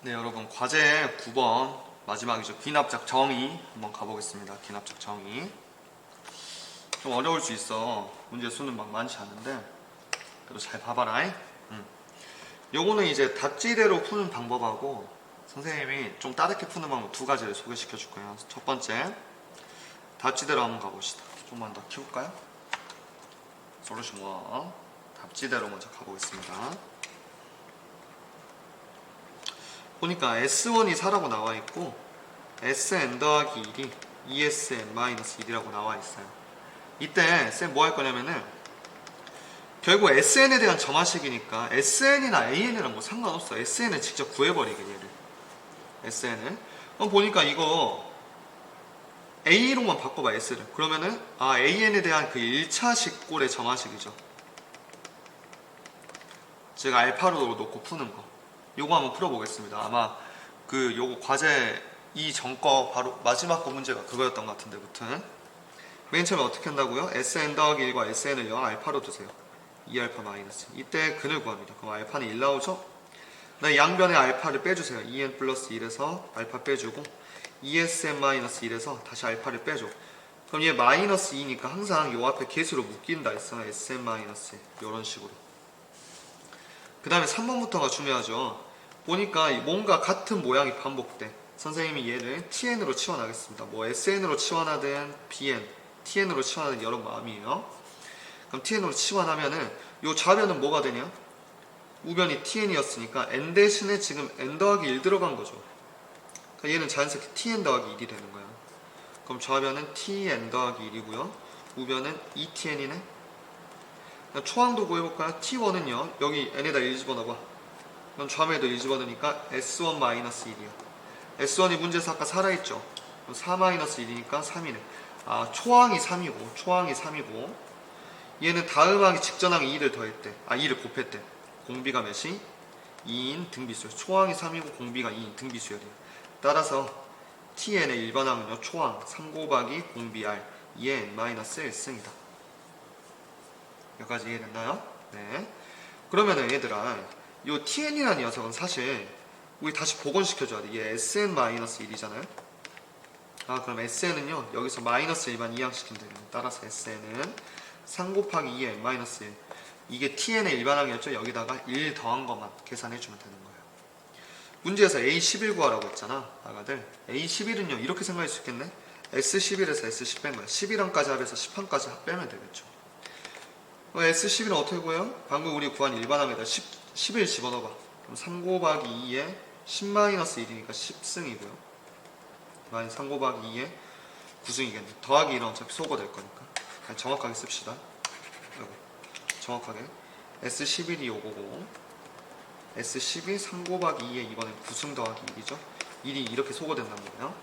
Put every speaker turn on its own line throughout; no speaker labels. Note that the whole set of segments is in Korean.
네, 여러분 과제 9번 마지막이죠. 귀납작 정의 한번 가보겠습니다. 귀납작 정의 좀 어려울 수 있어. 문제 수는 막 많지 않은데 그래도 잘 봐봐라. 요거는 이제 답지대로 푸는 방법하고 선생님이 좀 다르게 푸는 방법 두 가지를 소개시켜 줄 거예요. 첫 번째 답지대로 한번 가봅시다. 좀만 더 키울까요? 솔루션 1 답지대로 먼저 가보겠습니다. 보니까 S1이 4라고 나와 있고 Sn 더하기 1이 ESn-1이라고 나와 있어요. 이때 쌤 뭐 할 거냐면은 결국 Sn에 대한 점화식이니까 Sn이나 An이랑 뭐 상관없어. Sn을 직접 구해버리게 얘를. Sn을. 그럼 보니까 이거 A로만 바꿔봐 S를. 그러면은 An에 대한 그 1차식 꼴의 점화식이죠. 즉 알파로 놓고 푸는 거. 요거 한번 풀어보겠습니다. 아마 요거 과제 이 전거 바로 마지막 거 문제가 그거였던 것 같은데 무튼 맨 처음에 어떻게 한다고요? Sn 더하기 1과 Sn을 요 알파로 두세요. 2알파 마이너스. 이때 근을 구합니다. 그럼 알파는 1 나오죠? 양변에 알파를 빼주세요. 2n 플러스 1에서 알파 빼주고 2sn 마이너스 1에서 다시 알파를 빼줘. 그럼 얘 마이너스 2니까 항상 요 앞에 개수로 묶인다 했어. sn 마이너스 이런 식으로. 그 다음에 3번부터가 중요하죠. 보니까 뭔가 같은 모양이 반복돼. 선생님이 얘를 tn으로 치환하겠습니다. 뭐 sn으로 치환하든 bn, tn으로 치환하든 여러 마음이에요. 그럼 tn으로 치환하면은 요 좌변은 뭐가 되냐? 우변이 tn이었으니까 n 대신에 지금 n 더하기 1 들어간 거죠. 그러니까 얘는 자연스럽게 tn 더하기 1이 되는 거야. 그럼 좌변은 tn 더하기 1이고요. 우변은 2tn이네. 초항도 구해볼까요? t1은요. 여기 n에다 1 집어넣어봐. 그럼 좌변에도 1 집어넣으니까 s1-1이야. s1이 문제에서 아까 살아있죠. 그럼 4-1이니까 3이네. 초항이 3이고 얘는 다음항이 직전항이 2를 더했대. 2를 곱했대. 공비가 몇이? 2인 등비수. 초항이 3이고 공비가 2인 등비수열이야. 따라서 tn의 일반항은요. 초항 3 곱하기 공비 r 2의 n-1승이다. 여기까지 이해됐나요? 네. 그러면은 얘들아 요 tn이라는 녀석은 사실 우리 다시 복원시켜줘야 돼. 얘 sn-1이잖아요. 그럼 sn은요 여기서 마이너스 1만 이항시키면 되는 거예요. 따라서 sn은 3 곱하기 2의 n-1 이게 tn의 일반항이었죠. 여기다가 1 더한 것만 계산해주면 되는 거예요. 문제에서 A11 구하라고 했잖아. 아가들 A11은요 이렇게 생각할 수 있겠네. S11에서 S10 뺀 거야. 11항까지 합해서 10항까지 빼면 되겠죠. S11은 어떻게 구해요? 방금 우리 구한 일반항에다 11 집어넣어봐. 그럼 3 곱하기 2에 10-1이니까 10승이고요. 3 곱하기 2에 9승이겠네. 더하기 1은 어차피 소거 될 거니까. 그냥 정확하게 씁시다. 여기. 정확하게. S11이 요거고 S12 3 곱하기 2에 이번엔 9승 더하기 1이죠. 1이 이렇게 소거된단 말이에요.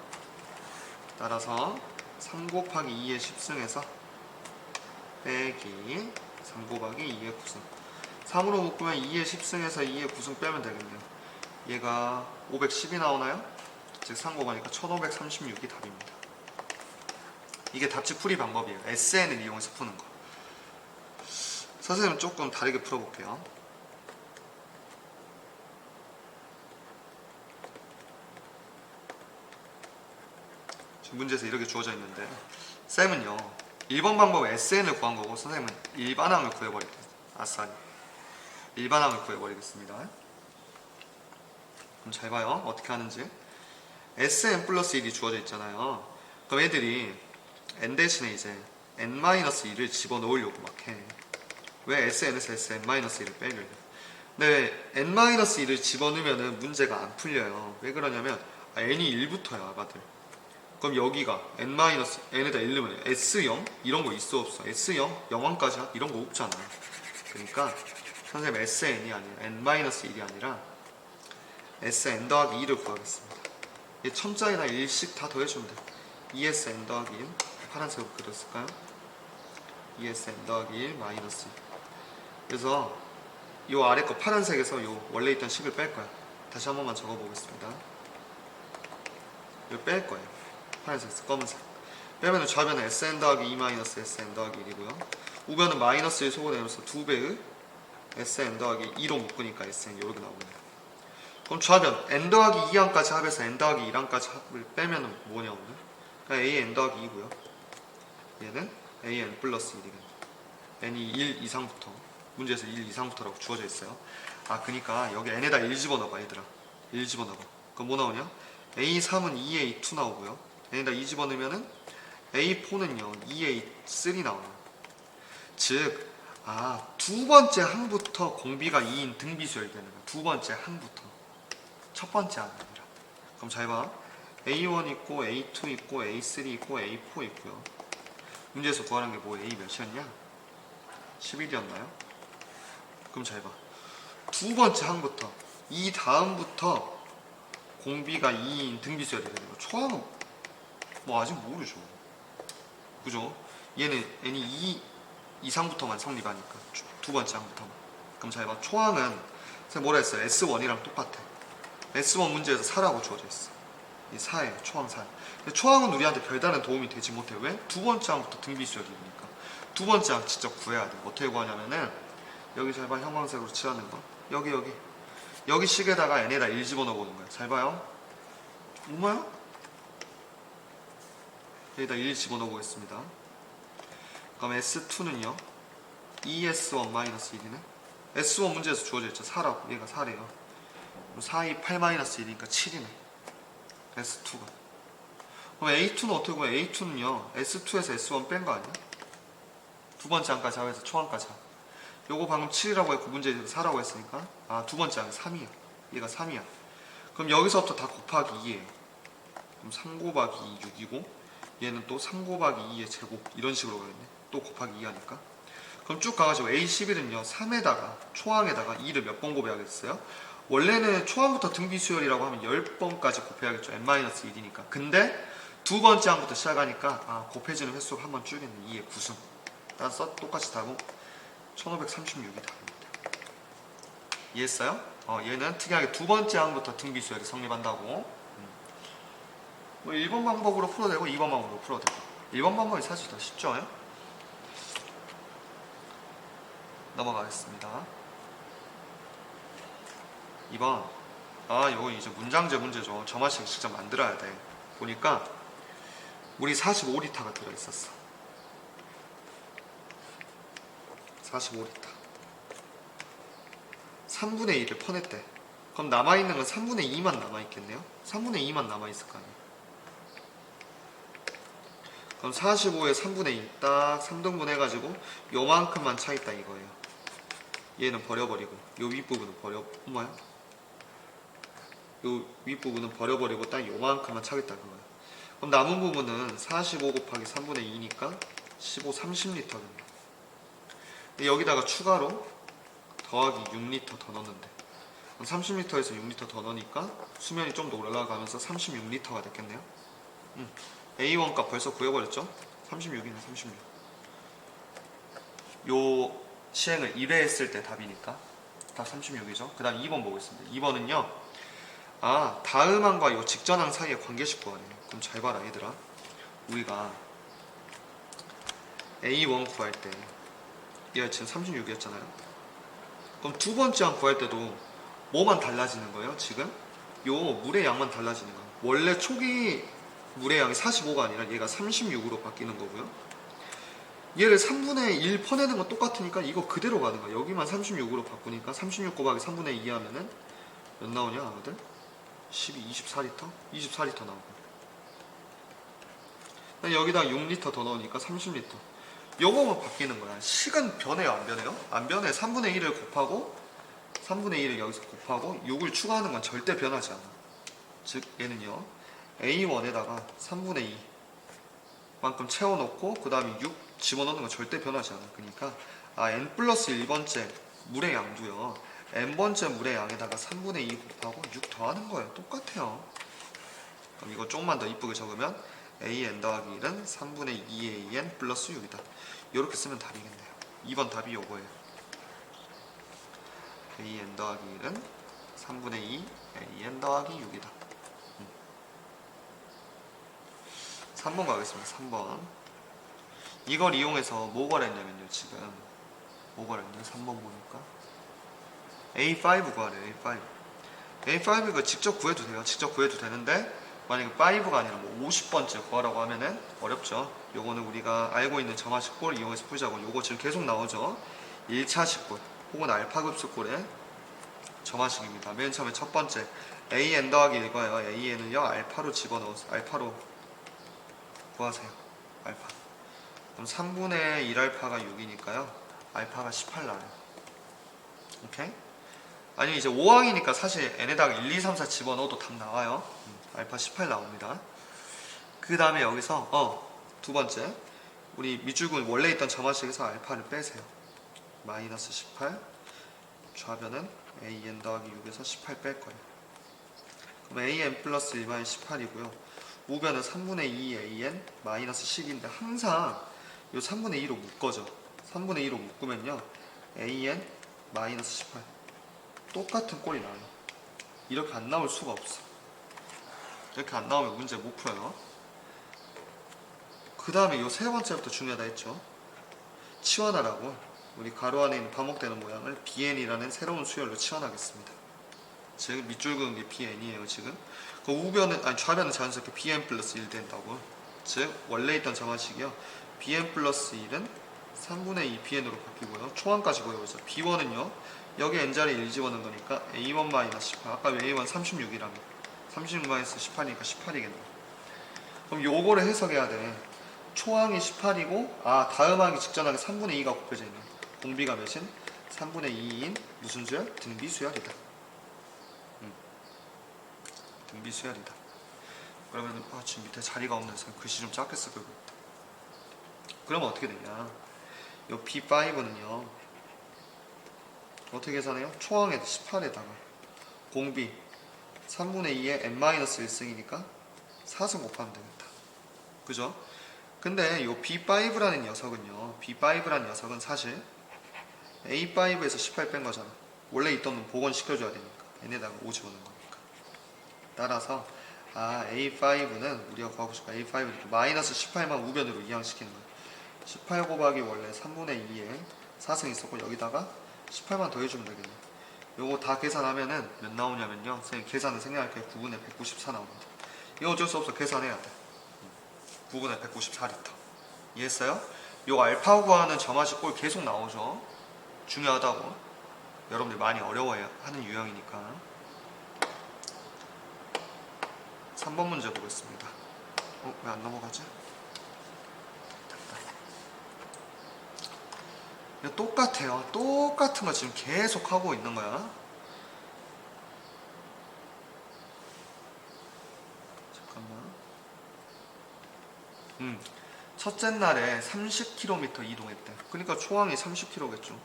따라서 3 곱하기 2에 10승에서 빼기 3 곱하기 2의 9승 3으로 묶으면 2의 10승에서 2의 9승 빼면 되겠네요. 얘가 510이 나오나요? 즉 3 곱하니까 1536이 답입니다. 이게 답지 풀이 방법이에요. SN을 이용해서 푸는 거. 선생님은 조금 다르게 풀어볼게요. 지금 문제에서 이렇게 주어져 있는데 쌤은요 1번 방법 SN을 구한 거고 선생님은 일반항을 구해버릴게요. 아싸리 일반항을 구해버리겠습니다. 그럼 잘 봐요. 어떻게 하는지. SN 플러스 1이 주어져 있잖아요. 그럼 애들이 n 대신에 이제 n-1을 집어넣으려고 막 해. 왜 SN에서 SN-1을 빼려고. 근데 n-1을 집어넣으면 문제가 안 풀려요. 왜 그러냐면 n이 1부터야 아가들. 그럼 여기가 n에다 1 넣으면 S0? 이런 거 있어 없어? S0? 0항까지 이런 거 없잖아. 그러니까 선생님 SN이 아니라 n-1이 아니라 SN 더하기 2를 구하겠습니다. 얘 첨자에다 1씩 다 더해주면 돼. ESN 더하기 1 파란색으로 그렸을까요? ESN 더하기 1 마이너스 1. 그래서 이 아래 거 파란색에서 요 원래 있던 식을 뺄 거야. 다시 한 번만 적어보겠습니다. 이거 뺄 거예요. 파란색에서 검은색. 빼면 좌변은 SN 더하기 2 마이너스 SN 더하기 1이고요. 우변은 마이너스 1 소거되면서 2배의 SN 더하기 2로 묶으니까 SN 이렇게 나옵니다. 그럼 좌변 n 더하기 2항까지 합해서 n 더하기 1항까지 합을 빼면 뭐냐 오늘? 그러니까 a n 더하기 2고요. 얘는 a n 플러스 1이겠네. n이 1 이상부터, 문제에서 1 이상부터라고 주어져 있어요. 아 그니까 여기 n에다 1 집어넣어봐 얘들아. 1 집어넣어봐. 그럼 뭐 나오냐? a3은 2a2 나오고요. n에다 2 집어넣으면은 a4는요 2a3 나와요. 즉 두 번째 항부터 공비가 2인 등비수열이 되는 거야. 두 번째 항부터. 첫 번째 항이 아니라. 그럼 잘 봐. A1 있고 A2 있고 A3 있고 A4 있고요. 문제에서 구하는 게 뭐 A 몇이었냐? 11이었나요? 그럼 잘 봐. 두 번째 항부터 이 다음부터 공비가 2인 등비수열이 되는 거. 초항은 뭐 아직 모르죠. 그죠? 얘는 n이 2 이상부터만 성립하니까 두 번째 항부터만. 그럼 잘 봐. 초항은 제가 뭐라 했어요? S1이랑 똑같아. S1 문제에서 4라고 주어져 있어. 이 4예요. 초항 4. 근데 초항은 우리한테 별다른 도움이 되지 못해. 왜? 두 번째 항부터 등비수열이니까. 두 번째 항 직접 구해야 돼. 어떻게 구하냐면은 여기 잘 봐. 형광색으로 칠하는 거. 여기 식에다가 n에다 1 집어넣어 보는 거야. 잘 봐요. 얼마야? 여기다 1 집어넣어 보겠습니다. 그럼 S2는요 2S1-1이네. S1 문제에서 주어져 있죠. 4라고. 얘가 4래요. 4이 8-1이니까 7이네. S2가. 그럼 A2는 어떻게 구해? A2는요 S2에서 S1 뺀 거 아니야? 두 번째 항까지 하면서 초항까지 하고. 요거 방금 7이라고 했고 문제에서 4라고 했으니까 두 번째 항이 3이야. 얘가 3이야. 그럼 여기서부터 다 곱하기 2예요. 그럼 3 곱하기 2 6이고 얘는 또 3 곱하기 2의 제곱 이런 식으로 가겠네. 또 곱하기 2 하니까. 그럼 쭉 가가지고 A11은요 3에다가 초항에다가 2를 몇 번 곱해야겠어요? 원래는 초항부터 등비수열이라고 하면 10번까지 곱해야겠죠. n-1이니까. 근데 두 번째 항부터 시작하니까 곱해지는 횟수가 한 번 줄겠네. 2의 9승. 따라서 똑같이 답은 1536이 답입니다. 이해했어요? 얘는 특이하게 두 번째 항부터 등비수열이 성립한다고. 뭐 1번 방법으로 풀어도 되고 2번 방법으로 풀어도 되고. 1번 방법이 사실 더 쉽죠? 넘어가겠습니다. 2번. 이거 이제 문장제 문제죠. 저만식 직접 만들어야 돼. 보니까 물이 45리터가 들어있었어. 45리터. 3분의 1을 퍼냈대. 그럼 남아있는 건 3분의 2만 남아있겠네요? 3분의 2만 남아있을 거 아니에요? 그럼 45에 3분의 2 딱 3등분 해가지고 요만큼만 차있다 이거예요. 얘는 버려버리고 요 윗부분은 요 윗부분은 버려버리고 딱 요만큼만 차겠다 그거야. 그럼 남은 부분은 45 곱하기 3분의 2니까 15, 30리터겠네. 여기다가 추가로 더하기 6리터 더 넣는데 30리터에서 6리터 더 넣으니까 수면이 좀 더 올라가면서 36리터가 됐겠네요. A1 값 벌써 구해버렸죠? 36이네 36. 요 시행을 1회 했을 때 답이니까 답 36이죠. 그 다음 2번 보겠습니다. 2번은요 다음 항과 요 직전 항 사이의 관계식 구하래요. 그럼 잘 봐라 얘들아. 우리가 A1 구할 때 얘가 지금 36이었잖아요. 그럼 두 번째 항 구할 때도 뭐만 달라지는 거예요? 지금 요 물의 양만 달라지는 거예요. 원래 초기 물의 양이 45가 아니라 얘가 36으로 바뀌는 거고요. 얘를 3분의 1 퍼내는 건 똑같으니까 이거 그대로 가는 거야. 여기만 36으로 바꾸니까 36 곱하기 3분의 2 하면은 몇 나오냐 아들? 12, 24리터? 24리터 나오고 여기다 6리터 더 넣으니까 30리터. 요거만 바뀌는 거야. 식은 변해요 안 변해요? 안 변해. 3분의 1을 곱하고 3분의 1을 여기서 곱하고 6을 추가하는 건 절대 변하지 않아. 즉 얘는요 A1에다가 3분의 2 만큼 채워놓고 그 다음에 6 집어넣는 건 절대 변하지 않아. 그러니까 n 플러스 1번째 물의 양도요 n번째 물의 양에다가 3분의 2 곱하고 6 더하는 거예요. 똑같아요. 그럼 이거 조금만 더 이쁘게 적으면 an 더하기 1은 3분의 2an 플러스 6이다. 이렇게 쓰면 답이겠네요. 2번 답이 요거예요. an 더하기 1은 3분의 2 an 더하기 6이다. 3번 가겠습니다. 3번. 이걸 이용해서 뭐 구하랬냐면요. 지금 뭐 구하랬냐? 3번 보니까 A5 구하래요. A5. A5 이거 직접 구해도 돼요. 직접 구해도 되는데 만약에 5가 아니라 뭐 50번째 구하라고 하면은 어렵죠. 요거는 우리가 알고 있는 점화식골 이용해서 풀자고. 요거 지금 계속 나오죠. 1차 식골 혹은 알파급수골의 점화식입니다. 맨 처음에 첫 번째 an 더하기 1과요. an을요 알파로 집어넣어서 알파로 구하세요. 알파. 그럼 3분의 1알파가 6이니까요. 알파가 18 나와요. 오케이? 아니 이제 5항이니까 사실 n에다가 1, 2, 3, 4 집어넣어도 답 나와요. 알파 18 나옵니다. 그 다음에 여기서 두 번째 우리 밑줄근 원래 있던 점화식에서 알파를 빼세요. 마이너스 18 좌변은 an 더하기 6에서 18 뺄 거예요. 그럼 an 플러스 1 마이너스 18이고요. 우변은 3분의 2 an 마이너스 10인데 항상 이 3분의 2로 묶어져. 3분의 2로 묶으면요 an 마이너스 18 똑같은 꼴이 나와요. 이렇게 안 나올 수가 없어. 이렇게 안 나오면 문제 못 풀어요. 그 다음에 이 세 번째부터 중요하다 했죠. 치환하라고 우리 가로 안에 있는 반복되는 모양을 bn이라는 새로운 수열로 치환하겠습니다. 즉 밑줄 그은 게 bn이에요. 지금 그 우변은 아니 좌변은 자연스럽게 bn 플러스 1 된다고. 즉 원래 있던 점화식이요 bn 플러스 1은 3분의 2 bn으로 바뀌고요. 초항까지 구해보자. b1은요 여기 n자리에 1 집어넣은 거니까 a1 마이너스 18 아까 a1 36이라며 36 마이너스 18이니까 18이겠네. 그럼 요거를 해석해야 돼. 초항이 18이고 다음 항이 직전항에 3분의 2가 곱해져 있네. 공비가 몇인? 3분의 2인 무슨 수열? 등비 수열이다. 등비 수열이다. 그러면 지금 밑에 자리가 없는서 글씨 좀 작게 쓰고 있다. 그러면 어떻게 되냐? 요 B5는요 어떻게 계산해요? 초항에 18에다가 공비 3분의 2에 n-1승이니까 4승 곱하면 되겠다. 그죠? 근데 요 B5라는 녀석은요 B5라는 녀석은 사실 A5에서 18 뺀 거잖아. 원래 있던 놈 복원시켜줘야 되니까 n에다가 5 집어넣은 거니까. 따라서 A5는 우리가 구하고 싶은 A5는 이렇게 마이너스 18만 우변으로 이항시키는 거야. 18 곱하기 원래 3분의 2에 4승 있었고 여기다가 18만 더해주면 되겠네. 요거 다 계산하면은 몇 나오냐면요 선생님 계산은 생략할게요. 9분의 194 나옵니다. 이거 어쩔 수 없어. 계산해야 돼. 9분의 194리터. 이해했어요? 요 알파 구하는 점화식 꼴 계속 나오죠. 중요하다고. 여러분들 많이 어려워하는 유형이니까. 3번 문제 보겠습니다. 왜 안 넘어가지? 됐다. 똑같아요. 똑같은 거 지금 계속 하고 있는 거야. 잠깐만. 첫째 날에 30km 이동했대. 그러니까 초항이 30km겠죠.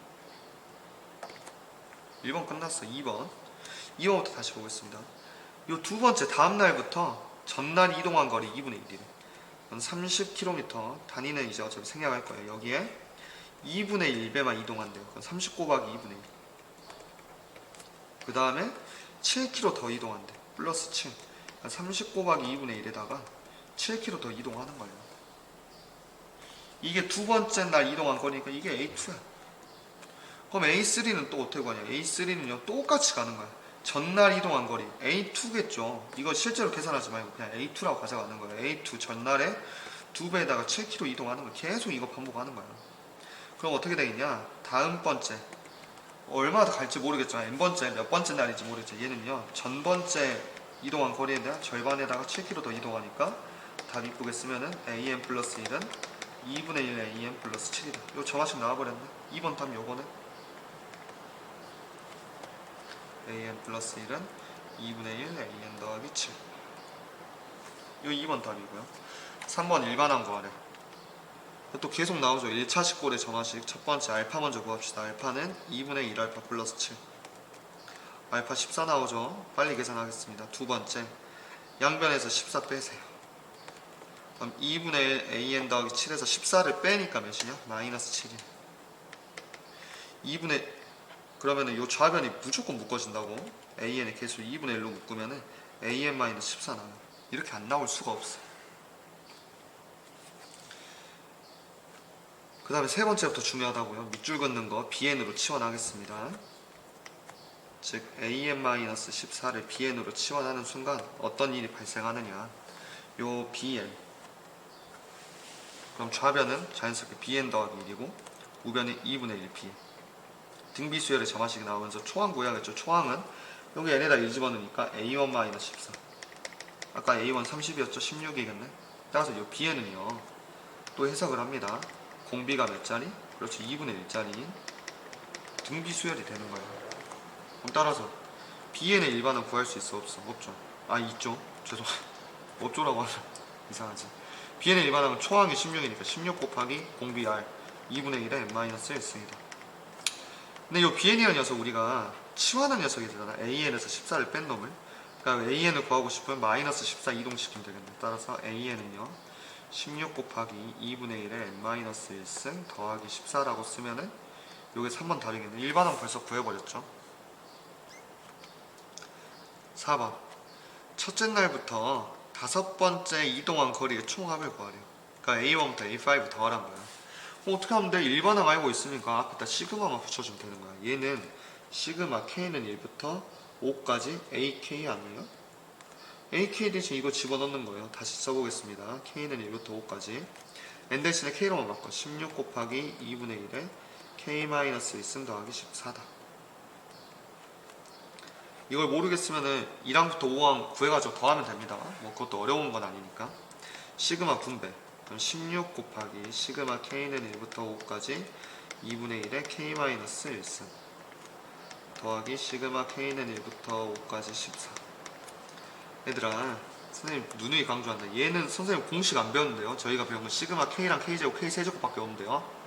1번 끝났어. 2번부터 다시 보겠습니다. 요 두 번째 다음 날부터 전날 이동한 거리 2분의 1이래. 30km 단위는 이제 어차피 생략할 거예요. 여기에 2분의 1배만 이동한대요. 그럼 30 곱하기 2분의 1. 그 다음에 7km 더 이동한대. 플러스 7. 그러니까 30 곱하기 2분의 1에다가 7km 더 이동하는 거예요. 이게 두 번째 날 이동한 거니까 이게 A2야. 그럼 A3는 또 어떻게 구하냐? A3는요 똑같이 가는 거야. 전날 이동한 거리 A2겠죠. 이거 실제로 계산하지 말고 그냥 A2라고 가져가는 거예요. A2 전날에 2배에다가 7km 이동하는 거 계속 이거 반복하는 거야. 그럼 어떻게 되겠냐? 다음 번째 얼마나 더 갈지 모르겠지만 n번째 몇 번째 날인지 모르겠죠. 얘는요 전번째 이동한 거리에 대한 절반에다가 7km 더 이동하니까 답 이쁘게 쓰면은 an 플러스 1은 2분의 1 an 플러스 7이다. 이거 정확히 나와버렸네. 2번 답 요거네. an 플러스 1은 2분의 1 an 더하기 7. 요 2번 답이고요. 3번 일반항 구하래. 또 계속 나오죠. 1차 식골의 점화식. 첫 번째 알파 먼저 구합시다. 알파는 2분의 1알파 플러스 7. 알파 14 나오죠. 빨리 계산하겠습니다. 두 번째 양변에서 14 빼세요. 그럼 2분의 1 an 더하기 7에서 14를 빼니까 몇이냐? 마이너스 7이야. 2분의 그러면은 요 좌변이 무조건 묶어진다고. an의 개수 2분의 1로 묶으면은 an 마이너스 14 나와요. 이렇게 안 나올 수가 없어. 그 다음에 세 번째부터 중요하다고요. 밑줄 긋는 거 bn으로 치환하겠습니다. 즉 an-14를 bn으로 치환하는 순간 어떤 일이 발생하느냐. 요 bn, 그럼 좌변은 자연스럽게 bn 더하기 1이고 우변이 2분의 1 b. 등비수열의 점화식이 나오면서 초항 구해야겠죠. 초항은 여기 n에다 1 집어넣으니까 a1-14. 아까 a1 30이었죠. 16이겠네. 따라서 이 bn은요 또 해석을 합니다. 공비가 몇 자리? 그렇죠. 2분의 1자리인 등비수열이 되는 거예요. 그럼 따라서 bn의 일반은 구할 수 있어? 없어? 없죠. 아 있죠. 죄송해요. 없죠라고 하면 이상하지. bn의 일반항은 초항이 16이니까 16 곱하기 공비 r 2분의 1에 n-1승이다. 근데 이 bn이라는 녀석 우리가 치환한 녀석이 되잖아. an에서 14를 뺀 놈을. 그러니까 an을 구하고 싶으면 마이너스 14 이동시키면 되겠네. 따라서 an은요 16 곱하기 2분의 1에 n-1승 더하기 14라고 쓰면은 요게 3번 답이겠네. 일반항 벌써 구해버렸죠. 4번 첫째 날부터 다섯 번째 이동한 거리의 총합을 구하래요. 그러니까 A1부터 A5 더하란 거야. 어떻게 하면 돼? 일반항 알고 있으니까 앞에다 시그마만 붙여주면 되는 거야. 얘는 시그마 K는 1부터 5까지 AK 아니에요? AK 대신 이거 집어넣는 거예요. 다시 써보겠습니다. K는 1부터 5까지 N 대신에 K로만 바꿔. 16 곱하기 2분의 1에 K-1승 더하기 14다. 이걸 모르겠으면은 2항부터 5항 구해가지고 더하면 됩니다. 뭐 그것도 어려운 건 아니니까. 시그마 분배. 그럼 16 곱하기 시그마 K는 1부터 5까지 2분의 1에 K-1승 더하기 시그마 K는 1부터 5까지 14. 얘들아, 선생님 누누이 강조한다. 얘는 선생님 공식 안 배웠는데요. 저희가 배운 건 시그마 K랑 K제곱, K세제곱밖에 없는데요.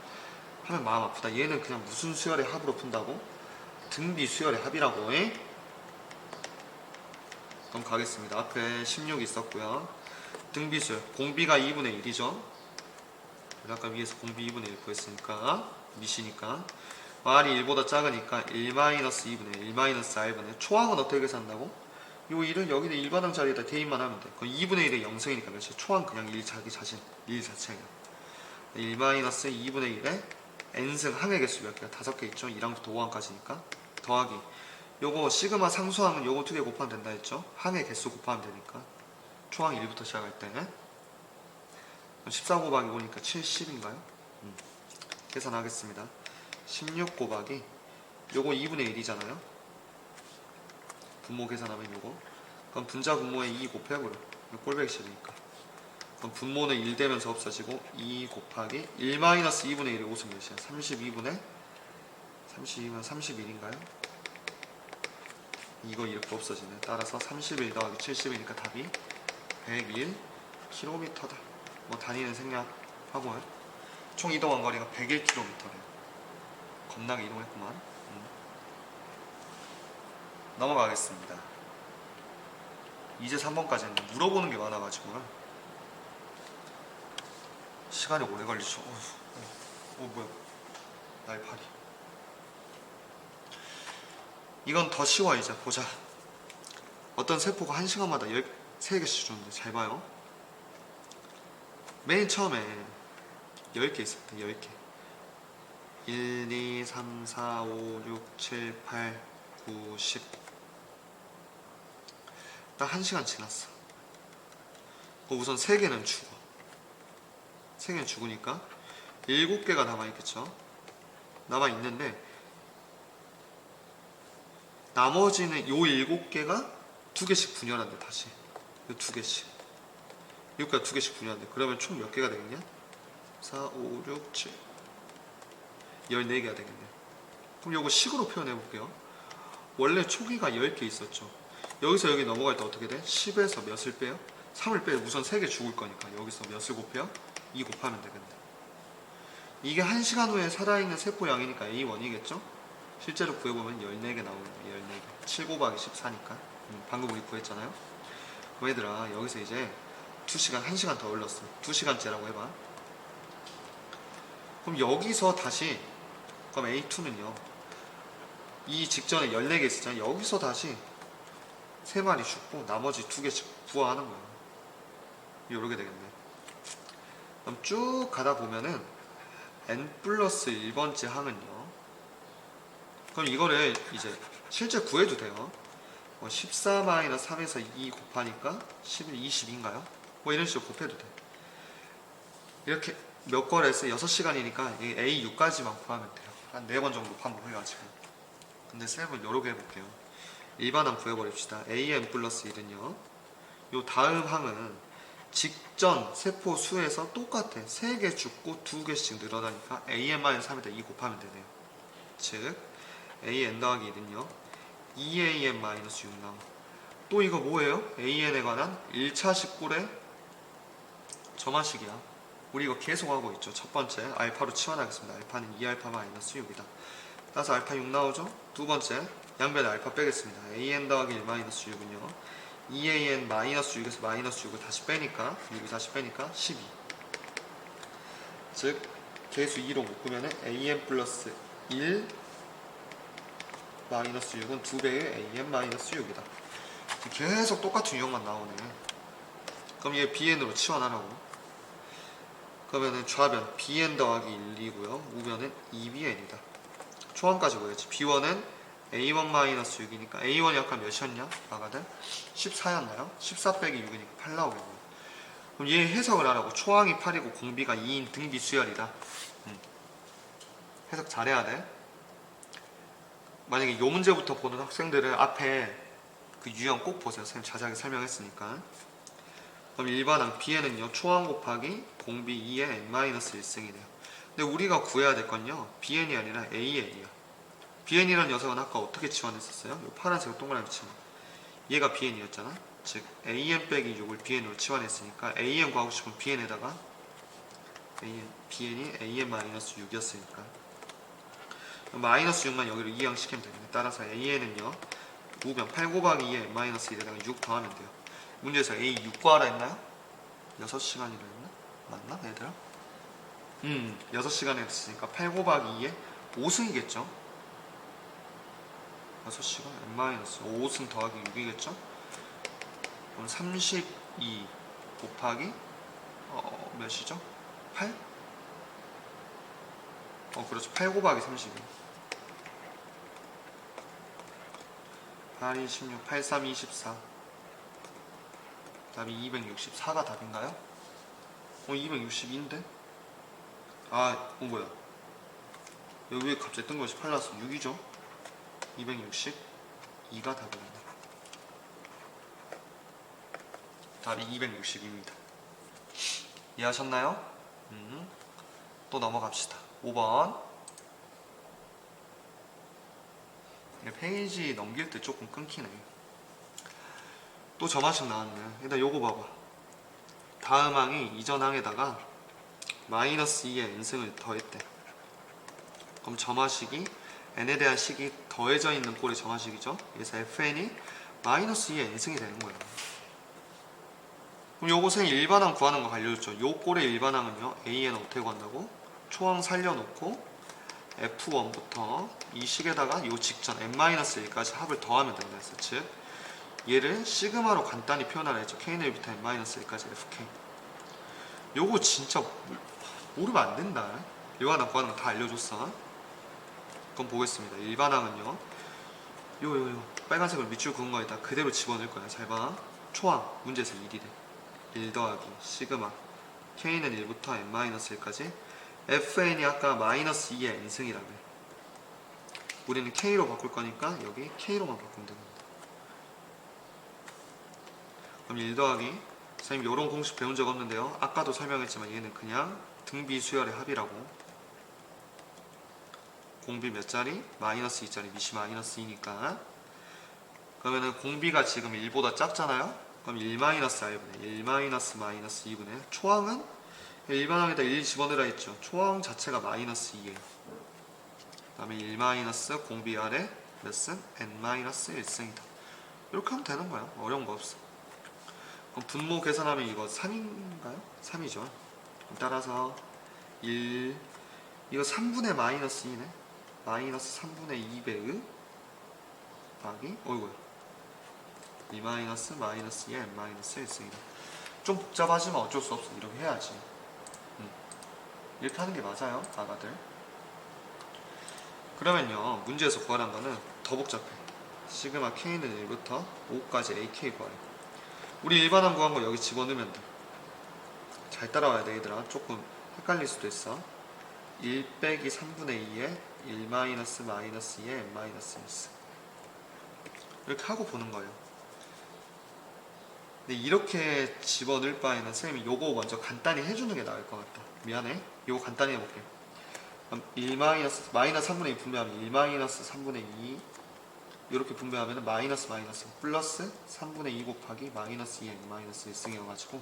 하면 마음 아프다. 얘는 그냥 무슨 수열의 합으로 푼다고? 등비 수열의 합이라고. 그럼 가겠습니다. 앞에 16 있었고요. 등비수열, 공비가 2분의 1이죠. 아까 위에서 공비 2분의 1 구했으니까 미시니까 r이 1보다 작으니까 1-2분의 1-r분의 초항은 어떻게 계산한다고? 요 1을 여기는 일반항 자리에다 대입만 하면 돼. 그럼 2분의 1의 0승이니까 몇이? 초항 그냥 1 자기 자신 1 자체가 1-2분의 1에 n승 항의 개수 몇 개가? 5개 있죠. 1항부터 5항까지니까 더하기 요거 시그마 상수항은 요거 2개 곱하면 된다 했죠. 항의 개수 곱하면 되니까 초항 1부터 시작할 때 14 곱하기 5니까 70인가요? 계산하겠습니다. 16 곱하기 요거 2분의 1이잖아요. 분모 계산하면 요거. 그럼 분자 분모에 2 곱해요. 그럼 꼴배기 싫으니까. 그럼 분모는 1 되면서 없어지고 2 곱하기 1-2분의 1의 5승 몇이야? 32분의 32면 31인가요? 이거 이렇게 없어지네. 따라서 31 더하기 70이니까 답이 101km다. 뭐 단위는 생략하고요. 총 이동한 거리가 101km래요. 겁나게 이동했구만. 넘어가겠습니다. 이제 3번까지는 물어보는 게 많아가지고요. 시간이 오래 걸리죠. 뭐야. 나의 팔이. 이건 더 쉬워. 이제 보자. 어떤 세포가 1시간마다 13개씩 주는데 잘 봐요. 맨 처음에 10개 있었대. 10개. 1, 2, 3, 4, 5, 6, 7, 8, 9, 10. 딱 1시간 지났어. 우선 3개는 죽어. 3개는 죽으니까 7개가 남아있겠죠. 남아있는데 나머지는 요 7개가 2개씩 분열한대. 다시 요 2개씩 7개가 2개씩 분열한대. 그러면 총 몇 개가 되겠냐? 4, 5, 6, 7 14개가 되겠네. 그럼 요거 식으로 표현해 볼게요. 원래 초기가 10개 있었죠. 여기서 여기 넘어갈 때 어떻게 돼? 10에서 몇을 빼요? 3을 빼요. 우선 3개 죽을 거니까 여기서 몇을 곱해요? 2 곱하면 되겠네. 이게 1시간 후에 살아있는 세포 양이니까 A1이겠죠? 실제로 구해보면 14개 나오는 거예요. 14개. 7 곱하기 14니까. 방금 우리 구했잖아요. 그럼 얘들아 여기서 이제 2시간, 1시간 더 올렸어. 2시간째라고 해봐. 그럼 여기서 다시, 그럼 A2는요 이 직전에 14개 있었잖아요. 여기서 다시 3마리 죽고 나머지 2개씩 부화하는 거야. 요렇게 되겠네. 그럼 쭉 가다 보면은 n 플러스 1번째 항은요 그럼 이거를 이제 실제 구해도 돼요. 14-3에서 2 곱하니까 11, 22인가요? 뭐 이런 식으로 곱해도 돼. 이렇게 몇 거를 했어요? 6시간이니까 A6까지만 구하면 돼요. 한 4번 정도 반복해가지고. 근데 쌤은 여러 개 해볼게요. 일반항 구해버립시다. AN 플러스 1은요. 요 다음 항은 직전 세포 수에서 똑같아. 3개 죽고 2개씩 늘어나니까 AN-3에다 2 곱하면 되네요. 즉 AN 더하기 1은요. 2AN-6 나와. 또 이거 뭐예요? AN에 관한 1차식 꼴의 점화식이야. 우리 이거 계속 하고 있죠. 첫 번째 알파로 치환하겠습니다. 알파는 2알파-6이다. 따라서 알파 6 나오죠? 두 번째 양변에 알파 빼겠습니다. AN 더하기 1-6은요. 2AN-6에서 -6을 다시 빼니까 6을 다시 빼니까 12. 즉 계수 2로 묶으면 AN 플러스 1 -6은 2배의 AN-6이다. 계속 똑같은 유형만 나오네. 그럼 얘 BN으로 치환하라고. 그러면은 좌변 BN 더하기 1이고요. 우변은 2BN이다. 초항까지 뭐였지? B1은 A1-6이니까 A1이 아까 몇이었냐? 아가들? 14였나요? 14 빼기 6이니까 8 나오겠네요. 그럼 얘 해석을 하라고. 초항이 8이고 공비가 2인 등비 수열이다. 해석 잘해야 돼. 만약에 요 문제부터 보는 학생들은 앞에 그 유형 꼭 보세요. 선생님 자세하게 설명했으니까. 그럼 일반항 B에는요. 초항 곱하기 공비 2의 n-1승이네요. 근데 우리가 구해야 될 건요. BN이 아니라 AN이야. BN이라는 녀석은 아까 어떻게 치환했었어요? 이 파란색 동그라미 치환. 얘가 BN이었잖아. 즉 AN 빼기 6을 BN으로 치환했으니까 AN 구하고 싶으면 BN에다가 BN이 AN-6이었으니까 마이너스 6만 여기로 이항시키면 되는데 따라서 AN은요. 우변 8 곱하기 2의 n-1에다가 6 더하면 돼요. 문제에서 A 6 구하라 했나요? 6시간이라 했나? 맞나 얘들아? 6시간에 했으니까 8 곱하기 2에 5승이겠죠? 6시간 n-5승 더하기 6이겠죠? 그럼 32 곱하기 몇이죠? 8? 그렇죠. 8 곱하기 32 8, 26, 8, 3, 24 답이 264가 답인가요? 262인데? 뭐야 여기 왜 갑자기 뜬금없이 8 나왔어? 6이죠? 262가 답이네. 답이 262입니다. 이해하셨나요? 또 넘어갑시다. 5번. 페이지 넘길 때 조금 끊기네. 또 점화식 나왔네. 일단 요거 봐봐. 다음 항이 이전 항에다가 -2의 n승을 더했대. 그럼 점화식이 n에 대한 식이 더해져 있는 꼴이 점화식이죠. 그래서 fn이 -2의 n승이 되는 거예요. 그럼 요것은 일반항 구하는 거 알려줬죠. 요 꼴의 일반항은요. an 어떻게 구한다고? 초항 살려놓고 f1부터 이 식에다가 요 직전 n-1까지 합을 더하면 된다 했어. 즉 얘를 시그마로 간단히 표현하라 했죠. k1부터 n-1까지 fk. 요거 진짜 모르면 안 된다. 일반항 구하는 거 다 알려줬어. 그럼 보겠습니다. 일반항은요. 요 빨간색으로 밑줄 그은 거에다 그대로 집어넣을 거야. 잘 봐. 초항 문제에서 1이래. 1 더하기 시그마 k는 1부터 n-1까지 fn이 아까 -2의 n승이라고 해. 우리는 k로 바꿀 거니까 여기 k로만 바꾸면 됩니다. 그럼 1 더하기 선생님 요런 공식 배운 적 없는데요. 아까도 설명했지만 얘는 그냥 등비 수열의 합이라고. 공비 몇 자리? -2짜리 미시 -2니까 그러면은 공비가 지금 1보다 작잖아요? 그럼 1-i분의 1-2분의 초항은 일반항에다 1 집어넣으라 했죠. 초항 자체가 -2예요. 그 다음에 1 공비 아래 몇 승? n-1승이다. 이렇게 하면 되는 거야. 어려운 거 없어. 그럼 분모 계산하면 이거 3인가요? 3이죠. 따라서 1 이거 3분의 -2네. -3분의 2배의 곱하기 어이구야 2 -2의 n-1승이다. 좀 복잡하지만 어쩔 수 없어. 이렇게 해야지. 이렇게 하는 게 맞아요, 아가들. 그러면요 문제에서 구하란 거는 더 복잡해. 시그마 K는 1부터 5까지 AK 구하래. 우리 일반항 구한 거 여기 집어넣으면 돼. 잘 따라와야 돼 얘들아. 조금 헷갈릴 수도 있어. 1 빼기 3분의 2에 1 마이너스 마이너스 2에 n 마이너스 1 이렇게 하고 보는 거예요. 근데 이렇게 집어넣을 바에는 선생님이 요거 먼저 간단히 해주는 게 나을 것 같다. 미안해. 요거 간단히 해볼게. 그럼 1 마이너스 3분의 2 분배하면 1 마이너스 3분의 2 이렇게 분배하면 마이너스 마이너스 플러스 3분의 2 곱하기 마이너스 2 n 마이너스 1승이어가지고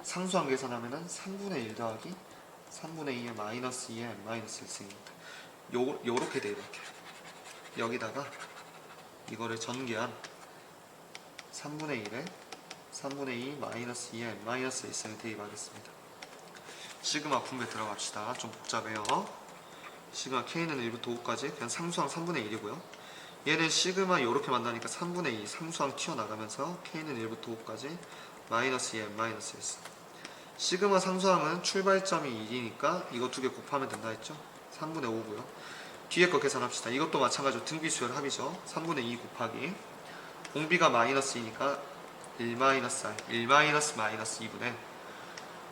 상수항 계산하면 3분의 1 더하기 3분의 2의 마이너스 2의 n 마이너스 1승입니다. 요렇게 돼 이렇게. 여기다가 이거를 전개한 3분의 1에 3분의 2 마이너스 2의 n 마이너스 1승을 대입하겠습니다. 시그마 분배 들어갑시다. 좀 복잡해요. 시그마 K는 1부터 5까지 그냥 상수항 3분의 1이고요. 얘는 시그마 이렇게 만나니까 3분의 2 상수항 튀어나가면서 K는 1부터 5까지 마이너스 2n 마이너스 1승. 시그마 상수항은 출발점이 1이니까 이거 두 개 곱하면 된다 했죠? 3분의 5고요. 뒤에 거 계산합시다. 이것도 마찬가지로 등비수열 합이죠. 3분의 2 곱하기 공비가 마이너스 2니까 1 마이너스 R 1 마이너스 마이너스 2분의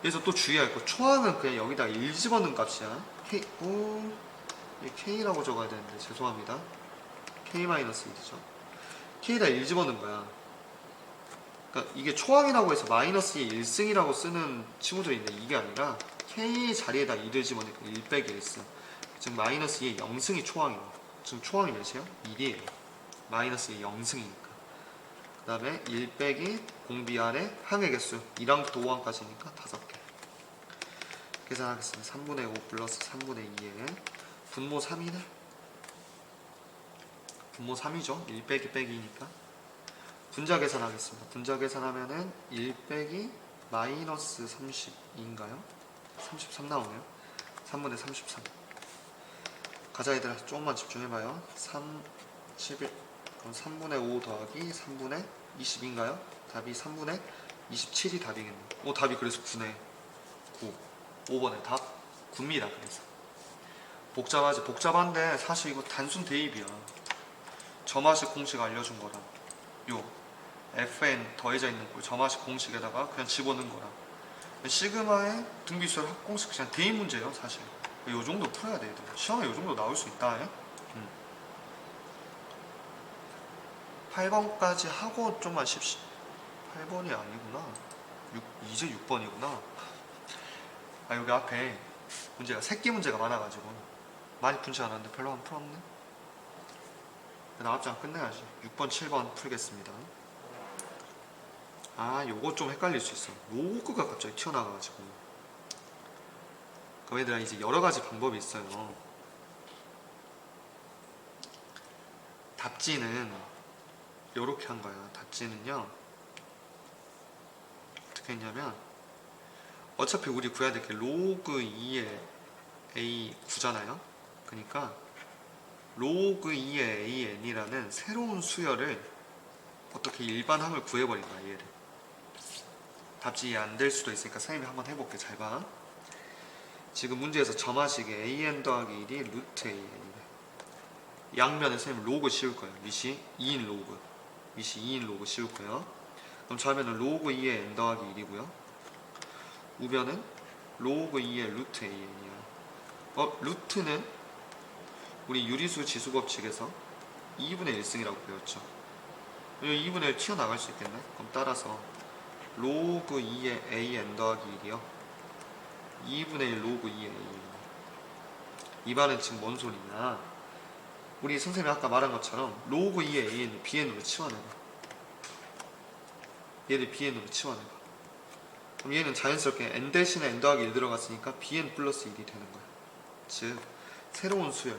그래서 또 주의할 거 초항은 그냥 여기다가 1 집어넣은 값이야. K라고 적어야 되는데 죄송합니다. K 마이너스 1이죠. K에다 1 집어넣은 거야. 그러니까 이게 초항이라고 해서 마이너스 2 1승이라고 쓰는 친구들이 있는데 이게 아니라 K 자리에다 2를 집어넣으니까 1 빼기 1승. 즉 마이너스 2의 0승이 초항이에요. 지금 초항이 몇이에요? 1이에요. 마이너스 2의 0승이니까. 그 다음에 1 빼기 공비 아래 항의 개수 2항부터 5항까지니까 5개. 계산하겠습니다. 3분의 5 플러스 3분의 2에 분모 3이네. 분모 3이죠. 1 빼기 빼기니까. 분자 계산하겠습니다. 분자 계산하면은 1 빼기 마이너스 32인가요? 33 나오네요. 3분의 33. 가자 얘들아. 조금만 집중해봐요. 3, 11. 그럼 3분의 5 더하기 3분의 20인가요? 답이 3분의 27이 답이겠네. 답이 그래서 9네. 9. 5번의 답 9입니다. 그래서 복잡하지? 복잡한데 사실 이거 단순 대입이야. 점화식 공식 알려준 거랑 요 fn 더해져 있는 거 점화식 공식에다가 그냥 집어넣은 거랑 시그마의 등비수열 합공식 그냥 대입 문제예요. 사실 요 정도 풀어야 돼. 시험에 요 정도 나올 수 있다. 8번까지 하고 좀만 쉽시. 8번이 아니구나. 이제 6번이구나. 여기 앞에 문제가 새끼 문제가 많아가지고 많이 풀지 않았는데 별로 안 풀었네. 나합장 끝내야지. 6번 7번 풀겠습니다. 요거 좀 헷갈릴 수 있어. 로그가 갑자기 튀어나와가지고. 그럼 얘들아 이제 여러가지 방법이 있어요. 답지는 요렇게 한 거야. 답지는요 어떻게 했냐면 어차피 우리 구해야 될 게 로그 2의 a 9잖아요. 그러니까 로그 2의 an이라는 새로운 수열을 어떻게 일반항을 구해버린 거야. 얘를 답지 이해 안 될 수도 있으니까 선생님이 한번 해볼게. 잘 봐. 지금 문제에서 점화식에 an 더하기 1이 루트 an이래. 양면에 선생님 로그 씌울 거예요. 밑이 2인 로그, 밑이 2인 로그 씌울 거예요. 그럼 좌변은 로그 2의 n 더하기 1이고요. 우변은 로그 2의 루트 an이야. 루트는 우리 유리수 지수 법칙에서 2분의 1승이라고 배웠죠. 이 2분의 1 튀어나갈 수 있겠네. 그럼 따라서 로그 2의 an 더하기 1이요 2분의 1 로그 2의 a. 이 말은 지금 뭔 소리냐. 우리 선생님이 아까 말한 것처럼 로그 2의 an을 bn으로 치워내봐. 얘를 bn으로 치워내봐. 그럼 얘는 자연스럽게 n 대신에 n 더하기 1 들어갔으니까 bn 플러스 1이 되는 거야. 즉 새로운 수열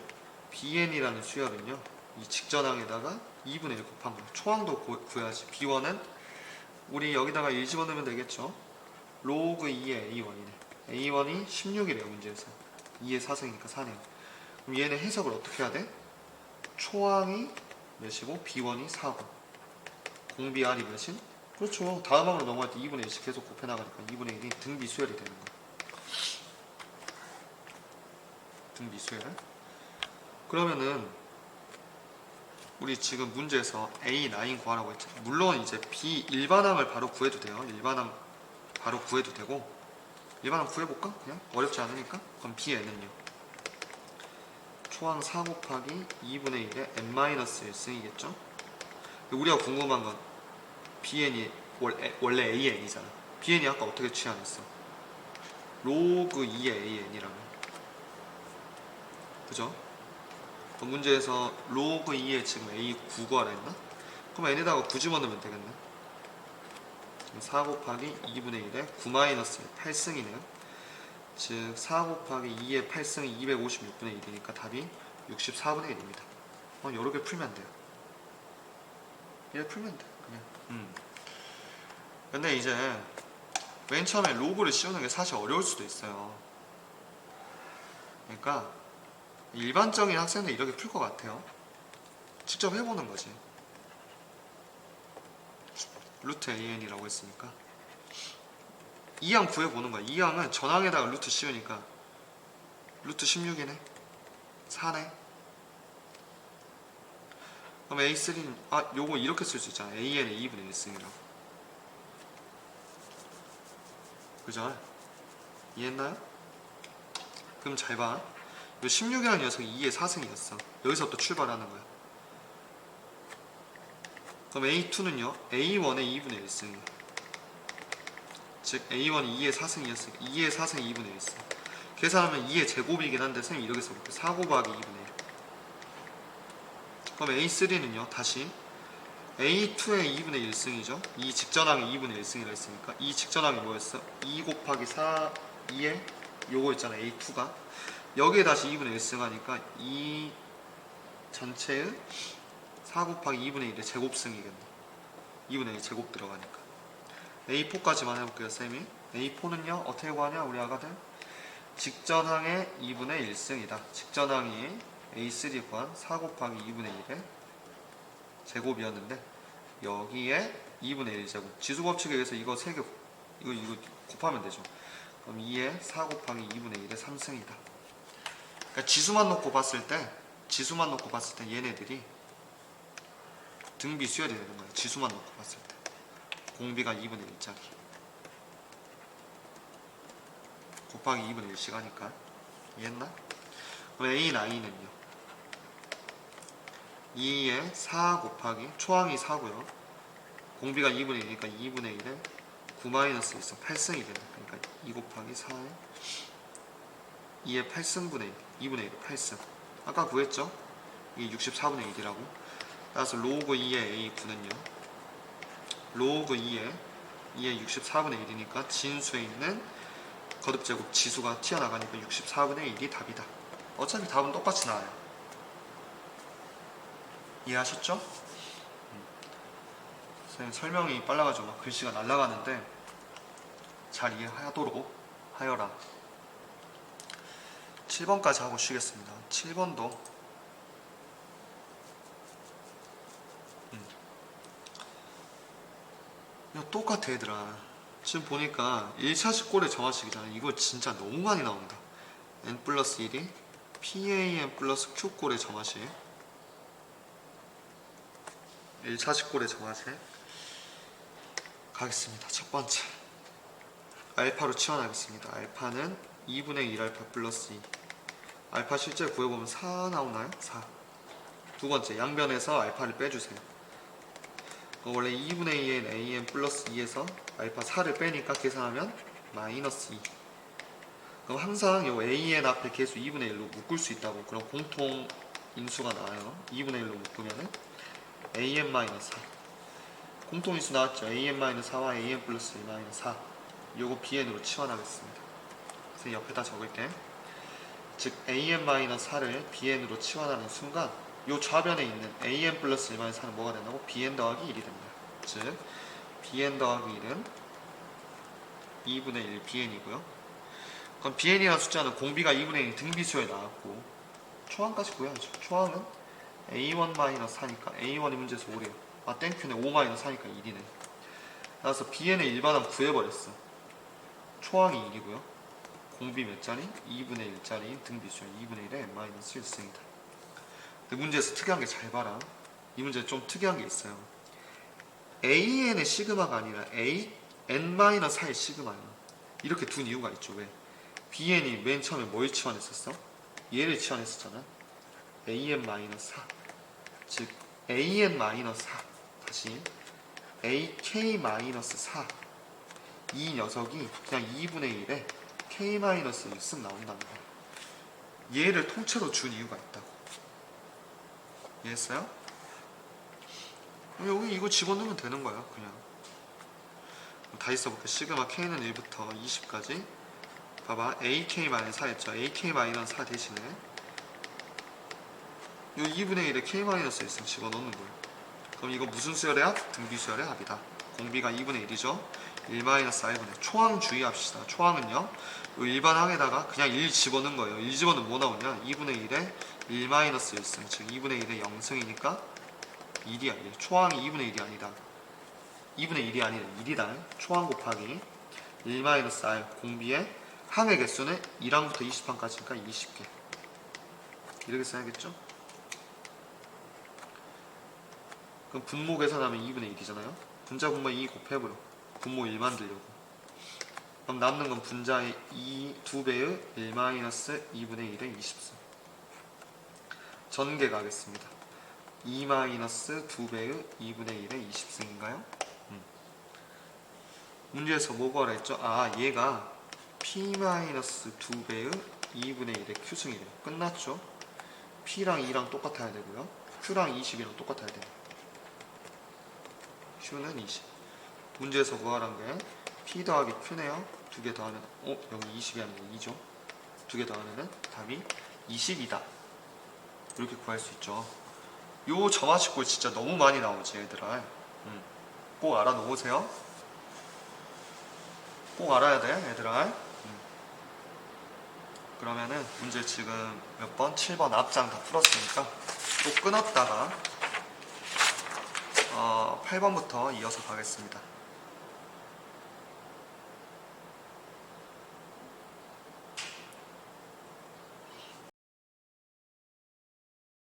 bn이라는 수열은요 이 직전항에다가 2분의 1 곱한 거야. 초항도 구해야지. b1은 우리 여기다가 1 집어넣으면 되겠죠. 로그 2의 a1이네. a1이 16이래요 문제에서. 2의 4승이니까 4네요. 그럼 얘는 해석을 어떻게 해야 돼? 초항이 몇이고 b1이 4고 공비 r이 몇인? 그렇죠. 다음 항으로 넘어갈 때 2분의 1씩 계속 곱해나가니까 2분의 1이 등비 수열이 되는 거야. 등비 수열. 그러면은 우리 지금 문제에서 A9 구하라고 했죠. 물론 이제 B 일반항을 바로 구해도 돼요. 일반항 바로 구해도 되고, 일반항 구해볼까? 그냥 어렵지 않으니까. 그럼 B에는요, 초항 4 곱하기 2분의 1의 n-1승이겠죠. 우리가 궁금한 건 Bn이 원래 AN이잖아. Bn이 아까 어떻게 취하했어? 로그 2의 AN이라면, 그죠? 문제에서 로그 2에 지금 A9 구하라 했나? 그럼 n에다가 9 집어넣으면 되겠네. 4 곱하기 2분의 1에 9-1 8승이네요. 즉 4 곱하기 2의 8승이 256분의 1이니까 답이 64분의 1입니다. 여러 개 풀면 돼요. 이렇게 풀면 돼 그냥. 근데 이제 맨 처음에 로그를 씌우는 게 사실 어려울 수도 있어요. 그러니까 일반적인 학생들 이렇게 풀 것 같아요. 직접 해보는 거지. 루트 AN이라고 했으니까 2항 구해보는 거야. 2항은 전항에다가 루트 씌우니까 루트 16이네 4네. 그럼 A3는 요거 이렇게 쓸 수 있잖아. AN의 2분의 1승이라고. 그죠? 이해했나요? 그럼 잘 봐. 요 16이라는 녀석이 2의 4승이었어. 여기서부터 출발하는 거야. 그럼 A2는요, A1의 2분의 1승이야. 즉 A1이 2의 4승이었으니까 2의 4승이 2분의 1승. 계산하면 2의 제곱이긴 한데 선생님이 이렇게 써볼게요. 4 곱하기 2분의 1. 그럼 A3는요, 다시 A2의 2분의 1승이죠. 이 직전항이 2분의 1승이라 했으니까 이 직전항이 뭐였어? 2 곱하기 4, 2에 요거 있잖아, A2가. 여기에 다시 2분의 1승 하니까 2 전체의 4 곱하기 2분의 1의 제곱승이겠네. 2분의 1 제곱 들어가니까. A4까지만 해볼게요, 쌤이. A4는요, 어떻게 구하냐, 우리 아가들? 직전항의 2분의 1승이다. 직전항이 A3 구한 4 곱하기 2분의 1의 제곱이었는데, 여기에 2분의 1 제곱. 지수법칙에 의해서 이거 3개, 이거 곱하면 되죠. 그럼 2에 4 곱하기 2분의 1의 3승이다. 그러니까 지수만 놓고 봤을 때 얘네들이 등비 수열이 되는 거예요. 지수만 놓고 봤을 때. 공비가 2분의 1짜리. 곱하기 2분의 1씩 하니까. 이해했나? 그럼 A9는요. 2에 4 곱하기, 초항이 4고요. 공비가 2분의 1이니까 2분의 1에 9-1 있어. 8승이 된다. 그러니까 2 곱하기 4에 2의 8승분의 1. 2분의 1의 8승. 아까 구했죠? 이게 64분의 1이라고. 따라서 로그 2의 A9는요. 로그 2의 64분의 1이니까 진수에 있는 거듭제곱 지수가 튀어나가니까 64분의 1이 답이다. 어차피 답은 똑같이 나와요. 이해하셨죠? 선생님 설명이 빨라가지고 막 글씨가 날아가는데 잘 이해하도록 하여라. 7번까지 하고 쉬겠습니다. 7번도 이거 똑같아 얘들아. 지금 보니까 1차식 꼴의 정화식이잖아. 이거 진짜 너무 많이 나온다. n 플러스 1이 PAN 플러스 Q 꼴의 정화식. 1차식 꼴의 정화식 가겠습니다. 첫 번째 알파로 치환하겠습니다. 알파는 2분의 1알파 플러스 2. 알파 실제 구해보면 4 나오나요? 4. 두 번째 양변에서 알파를 빼주세요. 원래 2분의 2의 AN 플러스 2에서 알파 4를 빼니까 계산하면 마이너스 2. 그럼 항상 이 AN 앞에 계수 2분의 1로 묶을 수 있다고. 그럼 공통 인수가 나와요. 2분의 1로 묶으면은 AN 마이너스 4. 공통 인수 나왔죠. AN 마이너스 4와 AN 플러스 2 마이너스 4. 요거 BN으로 치환하겠습니다. 그래서 옆에다 적을게. 즉 AN 마이너스 4를 BN으로 치환하는 순간 요 좌변에 있는 AN 플러스 1 마이너스 4는 뭐가 된다고? BN 더하기 1이 됩니다. 즉 BN 더하기 1은 2분의 1 BN이고요. 그럼 BN이라는 숫자는 공비가 2분의 1 등비수에 나왔고 초항까지 구해야죠. 초항은 A1 마이너스 4니까 A1이 문제에서 5래요. 땡큐네. 5 마이너스 4니까 1이네. 따라서 BN의 일반항 구해버렸어. 초항이 1이고요. 공비 몇 자리? 2분의 1짜리 등비수 2분의 1의 n-1승이다. 근데 문제에서 특이한 게 잘 봐라. 이 문제 좀 특이한 게 있어요. AN의 시그마가 아니라 AN-4의 시그마야. 이렇게 둔 이유가 있죠. 왜? BN이 맨 처음에 뭘 치환했었어? 얘를 치환했었잖아. AN-4. 즉 AN-4 다시 AK-4 이 녀석이 그냥 2분의 1에 K-1 쓱 나온다는 거야. 얘를 통째로 준 이유가 있다고. 이해했어요? 여기 이거 집어넣으면 되는 거야. 그냥 다시 써볼게. 시그마 K는 1부터 20까지 봐봐. AK-4 했죠. AK-4 대신에 요 2분의 1에 K-1을 집어넣는 거예요. 그럼 이거 무슨 수열의 합? 등비수열의 합이다. 공비가 2분의 1이죠. 1-i분의 초항 주의합시다. 초항은요, 요 일반 항에다가 그냥 1 집어넣은 거예요. 1 집어넣으면 뭐 나오냐? 2분의 1에 1-1승, 즉 2분의 1의 0승이니까 1이야. 1. 초항이 2분의 1이 아니다. 2분의 1이 아니라 1이다. 초항 곱하기 1-r 공비의 항의 개수는 1항부터 20항까지니까 20개. 이렇게 써야겠죠? 그럼 분모 계산하면 2분의 1이잖아요. 분자 분모 2 곱해버려. 분모 1 만들려고. 그럼 남는 건 분자의 2배의 1-2분의 1의 20승. 전개 가겠습니다. 2-2배의 2분의 1의 20승인가요? 문제에서 뭐 구하라 했죠? 아, 얘가 P-2배의 2분의 1의 Q승이래요. 끝났죠? P랑 2랑 똑같아야 되고요. Q랑 20이랑 똑같아야 돼요. Q는 20. 문제에서 구하란 게 P 더하기 Q네요. 두 개 더하면 여기 20이 아니고 2죠. 두 개 더하면 답이 20이다. 이렇게 구할 수 있죠. 요 점화식골 진짜 너무 많이 나오지 얘들아. 꼭 알아놓으세요. 꼭 알아야 돼 얘들아. 그러면은 문제 지금 몇 번? 7번 앞장 다 풀었으니까 또 끊었다가 8번부터 이어서 가겠습니다.